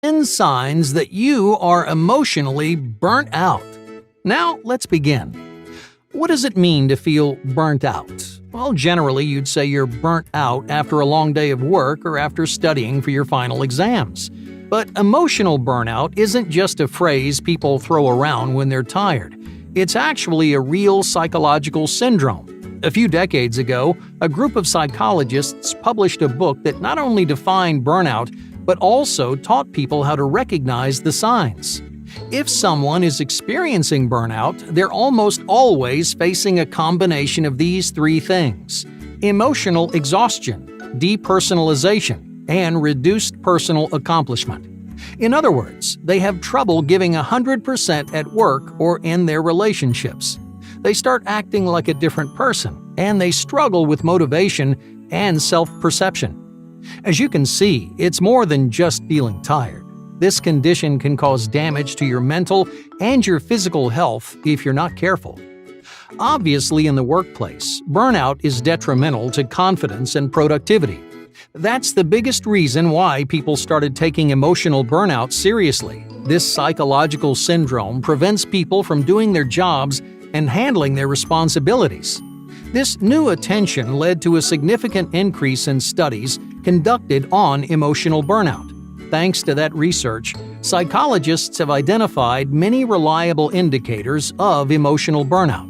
10 signs that you are emotionally burnt out. Now, let's begin. What does it mean to feel burnt out? Well, generally, you'd say you're burnt out after a long day of work or after studying for your final exams. But emotional burnout isn't just a phrase people throw around when they're tired. It's actually a real psychological syndrome. A few decades ago, a group of psychologists published a book that not only defined burnout, but also taught people how to recognize the signs. If someone is experiencing burnout, they're almost always facing a combination of these three things: emotional exhaustion, depersonalization, and reduced personal accomplishment. In other words, they have trouble giving 100% at work or in their relationships. They start acting like a different person, and they struggle with motivation and self-perception. As you can see, it's more than just feeling tired. This condition can cause damage to your mental and your physical health if you're not careful. Obviously, in the workplace, burnout is detrimental to confidence and productivity. That's the biggest reason why people started taking emotional burnout seriously. This psychological syndrome prevents people from doing their jobs and handling their responsibilities. This new attention led to a significant increase in studies conducted on emotional burnout. Thanks to that research, psychologists have identified many reliable indicators of emotional burnout.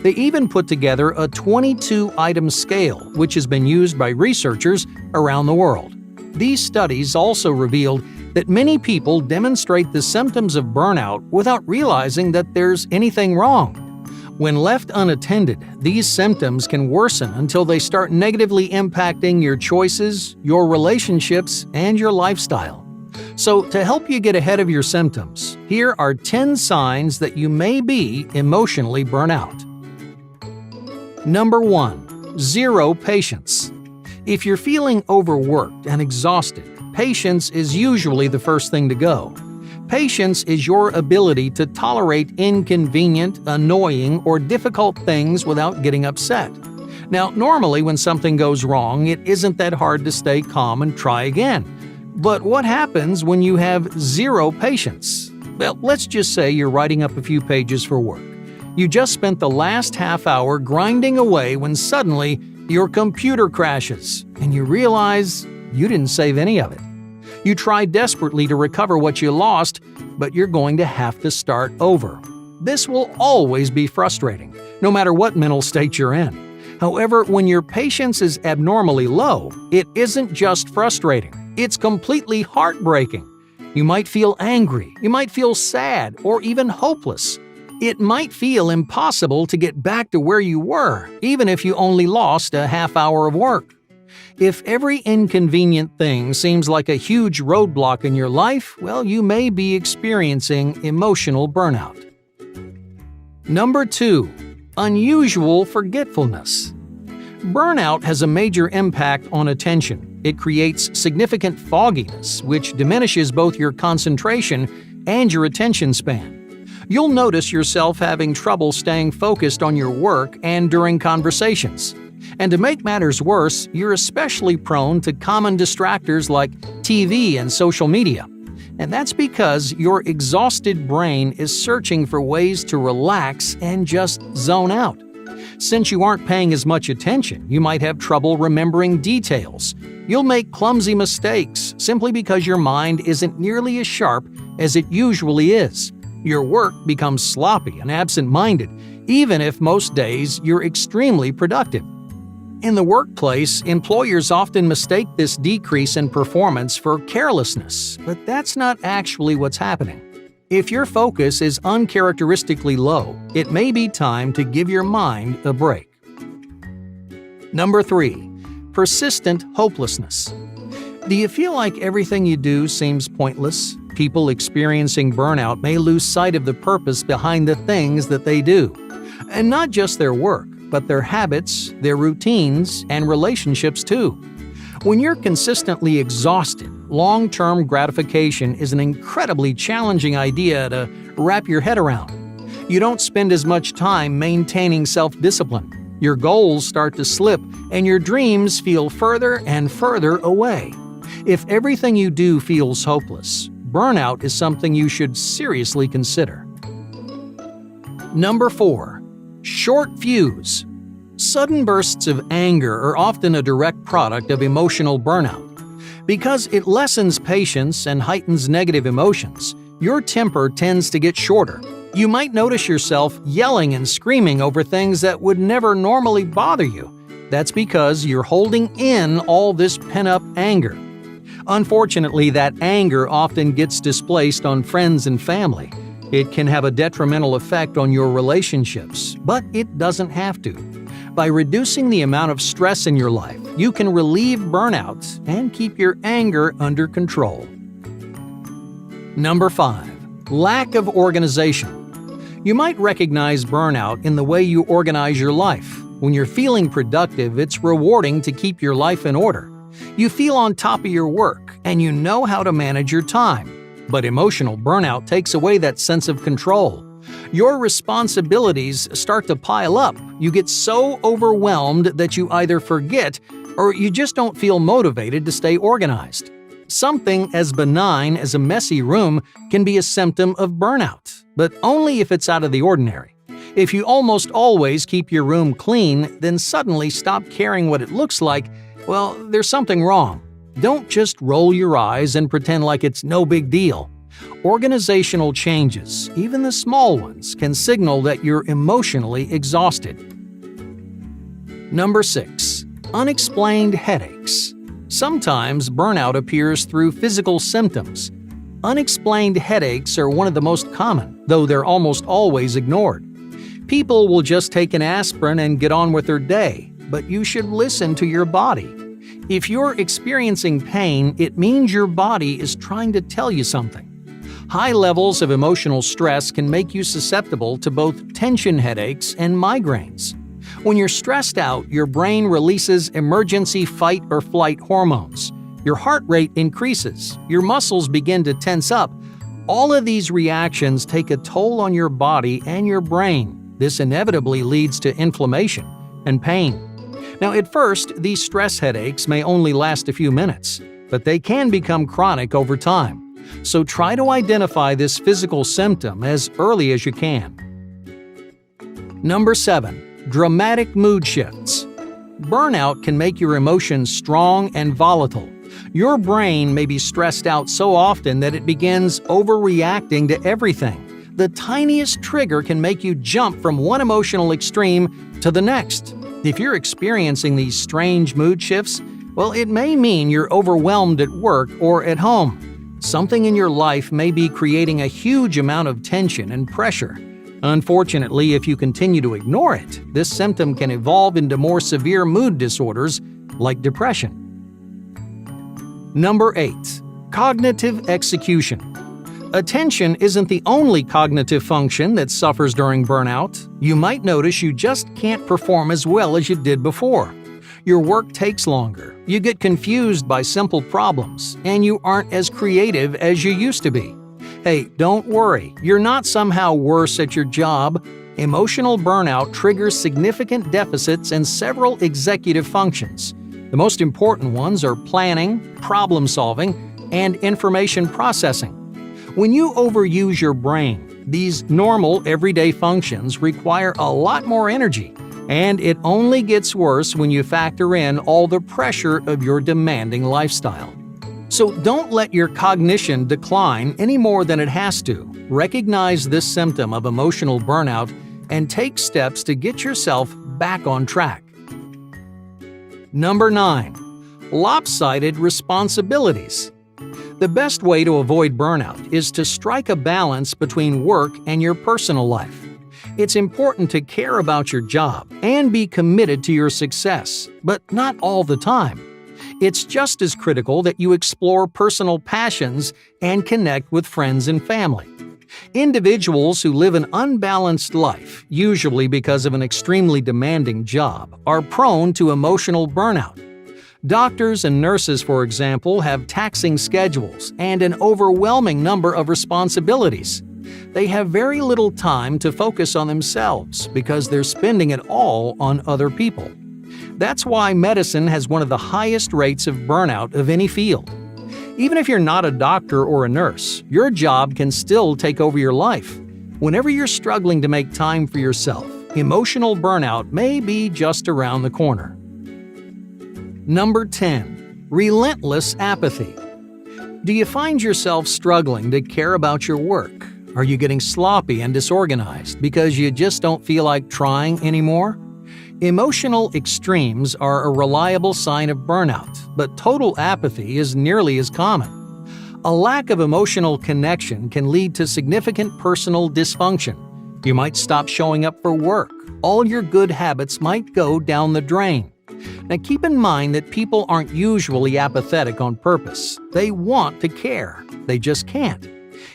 They even put together a 22-item scale, which has been used by researchers around the world. These studies also revealed that many people demonstrate the symptoms of burnout without realizing that there's anything wrong. When left unattended, these symptoms can worsen until they start negatively impacting your choices, your relationships, and your lifestyle. So, to help you get ahead of your symptoms, here are 10 signs that you may be emotionally burnt out. Number 1. Zero patience. If you're feeling overworked and exhausted, patience is usually the first thing to go. Patience is your ability to tolerate inconvenient, annoying, or difficult things without getting upset. Now, normally when something goes wrong, it isn't that hard to stay calm and try again. But what happens when you have zero patience? Well, let's just say you're writing up a few pages for work. You just spent the last half hour grinding away when suddenly your computer crashes and you realize you didn't save any of it. You try desperately to recover what you lost, but you're going to have to start over. This will always be frustrating, no matter what mental state you're in. However, when your patience is abnormally low, it isn't just frustrating, it's completely heartbreaking. You might feel angry, you might feel sad, or even hopeless. It might feel impossible to get back to where you were, even if you only lost a half hour of work. If every inconvenient thing seems like a huge roadblock in your life, well, you may be experiencing emotional burnout. Number 2. Unusual forgetfulness. Burnout has a major impact on attention. It creates significant fogginess, which diminishes both your concentration and your attention span. You'll notice yourself having trouble staying focused on your work and during conversations. And to make matters worse, you're especially prone to common distractors like TV and social media. And that's because your exhausted brain is searching for ways to relax and just zone out. Since you aren't paying as much attention, you might have trouble remembering details. You'll make clumsy mistakes simply because your mind isn't nearly as sharp as it usually is. Your work becomes sloppy and absent-minded, even if most days you're extremely productive. In the workplace, employers often mistake this decrease in performance for carelessness, but that's not actually what's happening. If your focus is uncharacteristically low, it may be time to give your mind a break. Number 3. Persistent hopelessness. Do you feel like everything you do seems pointless? People experiencing burnout may lose sight of the purpose behind the things that they do. And not just their work, but their habits, their routines, and relationships too. When you're consistently exhausted, long-term gratification is an incredibly challenging idea to wrap your head around. You don't spend as much time maintaining self-discipline. Your goals start to slip, and your dreams feel further and further away. If everything you do feels hopeless, burnout is something you should seriously consider. Number 4. Short fuse. Sudden bursts of anger are often a direct product of emotional burnout. Because it lessens patience and heightens negative emotions, your temper tends to get shorter. You might notice yourself yelling and screaming over things that would never normally bother you. That's because you're holding in all this pent-up anger. Unfortunately, that anger often gets displaced on friends and family. It can have a detrimental effect on your relationships, but it doesn't have to. By reducing the amount of stress in your life, you can relieve burnout and keep your anger under control. Number 5. Lack of organization. You might recognize burnout in the way you organize your life. When you're feeling productive, it's rewarding to keep your life in order. You feel on top of your work, and you know how to manage your time. But emotional burnout takes away that sense of control. Your responsibilities start to pile up. You get so overwhelmed that you either forget or you just don't feel motivated to stay organized. Something as benign as a messy room can be a symptom of burnout, but only if it's out of the ordinary. If you almost always keep your room clean, then suddenly stop caring what it looks like, well, there's something wrong. Don't just roll your eyes and pretend like it's no big deal. Organizational changes, even the small ones, can signal that you're emotionally exhausted. Number 6. Unexplained headaches. Sometimes burnout appears through physical symptoms. Unexplained headaches are one of the most common, though they're almost always ignored. People will just take an aspirin and get on with their day, but you should listen to your body. If you're experiencing pain, it means your body is trying to tell you something. High levels of emotional stress can make you susceptible to both tension headaches and migraines. When you're stressed out, your brain releases emergency fight or flight hormones. Your heart rate increases, your muscles begin to tense up. All of these reactions take a toll on your body and your brain. This inevitably leads to inflammation and pain. Now, at first, these stress headaches may only last a few minutes, but they can become chronic over time. So try to identify this physical symptom as early as you can. Number 7. Dramatic mood shifts. Burnout can make your emotions strong and volatile. Your brain may be stressed out so often that it begins overreacting to everything. The tiniest trigger can make you jump from one emotional extreme to the next. If you're experiencing these strange mood shifts, well, it may mean you're overwhelmed at work or at home. Something in your life may be creating a huge amount of tension and pressure. Unfortunately, if you continue to ignore it, this symptom can evolve into more severe mood disorders like depression. Number 8. Cognitive execution. Attention isn't the only cognitive function that suffers during burnout. You might notice you just can't perform as well as you did before. Your work takes longer, you get confused by simple problems, and you aren't as creative as you used to be. Hey, don't worry, you're not somehow worse at your job. Emotional burnout triggers significant deficits in several executive functions. The most important ones are planning, problem solving, and information processing. When you overuse your brain, these normal everyday functions require a lot more energy. And it only gets worse when you factor in all the pressure of your demanding lifestyle. So don't let your cognition decline any more than it has to. Recognize this symptom of emotional burnout and take steps to get yourself back on track. Number 9. Lopsided responsibilities. The best way to avoid burnout is to strike a balance between work and your personal life. It's important to care about your job and be committed to your success, but not all the time. It's just as critical that you explore personal passions and connect with friends and family. Individuals who live an unbalanced life, usually because of an extremely demanding job, are prone to emotional burnout. Doctors and nurses, for example, have taxing schedules and an overwhelming number of responsibilities. They have very little time to focus on themselves because they're spending it all on other people. That's why medicine has one of the highest rates of burnout of any field. Even if you're not a doctor or a nurse, your job can still take over your life. Whenever you're struggling to make time for yourself, emotional burnout may be just around the corner. Number 10. Relentless apathy. Do you find yourself struggling to care about your work? Are you getting sloppy and disorganized because you just don't feel like trying anymore? Emotional extremes are a reliable sign of burnout, but total apathy is nearly as common. A lack of emotional connection can lead to significant personal dysfunction. You might stop showing up for work. All your good habits might go down the drain. Now keep in mind that people aren't usually apathetic on purpose. They want to care. They just can't.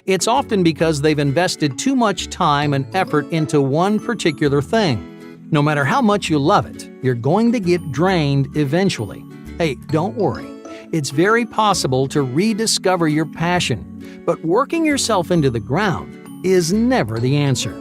It's often because they've invested too much time and effort into one particular thing. No matter how much you love it, you're going to get drained eventually. Hey, don't worry. It's very possible to rediscover your passion, but working yourself into the ground is never the answer.